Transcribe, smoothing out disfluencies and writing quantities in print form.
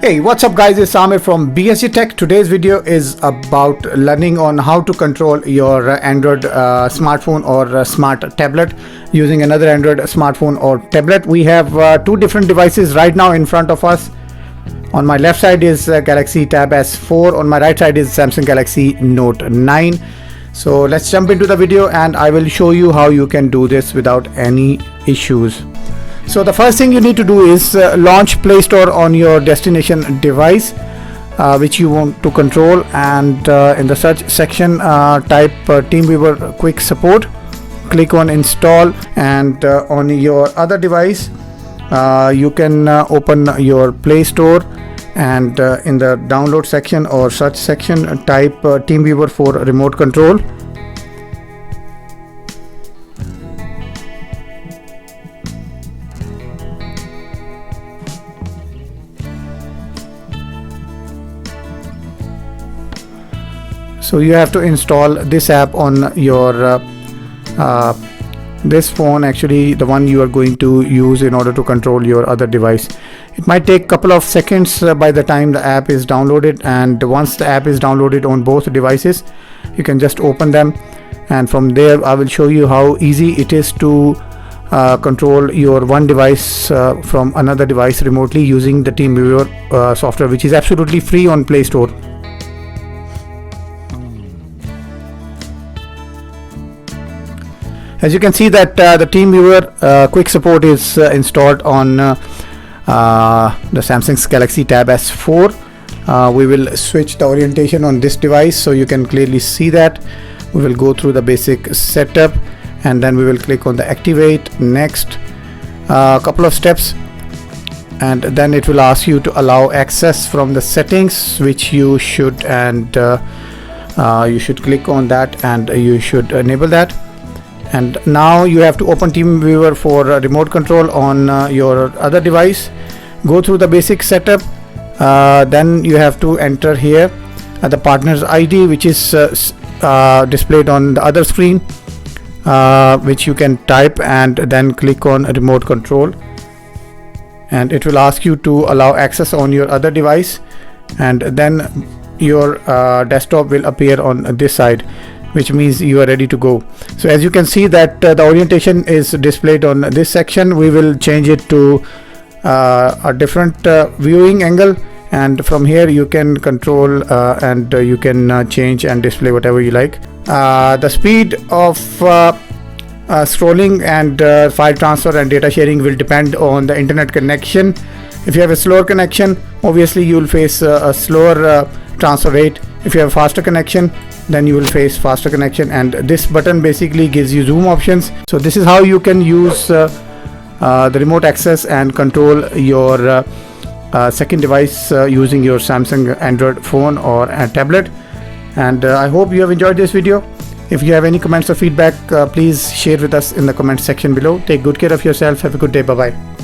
Hey, what's up guys, it's Amir from BSG Tech. Today's video is about learning on how to control your Android smartphone or smart tablet using another Android smartphone or tablet. We have two different devices right now in front of us. On my left side is Galaxy Tab S4, on my right side is Samsung Galaxy Note 9. So let's jump into the video and I will show you how you can do this without any issues. So the first thing you need to do is launch Play Store on your destination device which you want to control, and in the search section type TeamViewer Quick Support, click on install, and on your other device you can open your Play Store, and in the download section or search section type TeamViewer for remote control. So you have to install this app on your this phone, actually the one you are going to use in order to control your other device. It might take a couple of seconds by the time the app is downloaded, and once the app is downloaded on both devices you can just open them, and from there I will show you how easy it is to control your one device from another device remotely using the TeamViewer software, which is absolutely free on Play Store. As you can see that the TeamViewer Quick Support is installed on the Samsung Galaxy Tab S4. We will switch the orientation on this device so you can clearly see that. We will go through the basic setup and then we will click on the activate, next, a couple of steps, and then it will ask you to allow access from the settings, which you should, and you should click on that and you should enable that. And now you have to open TeamViewer for remote control on your other device. Go through the basic setup, then you have to enter here the partner's ID, which is displayed on the other screen, which you can type and then click on remote control, and it will ask you to allow access on your other device, and then your desktop will appear on this side, which means you are ready to go. So as you can see that the orientation is displayed on this section. We will change it to a different viewing angle, and from here you can control and you can change and display whatever you like. The speed of scrolling and file transfer and data sharing will depend on the internet connection. If you have a slower connection, obviously you will face a slower transfer rate. If you have a faster connection, then you will face faster connection, and this button basically gives you zoom options. So this is how you can use the remote access and control your second device using your Samsung Android phone or a tablet. And I hope you have enjoyed this video. If you have any comments or feedback, please share with us in the comment section below. Take good care of yourself. Have a good day. Bye bye.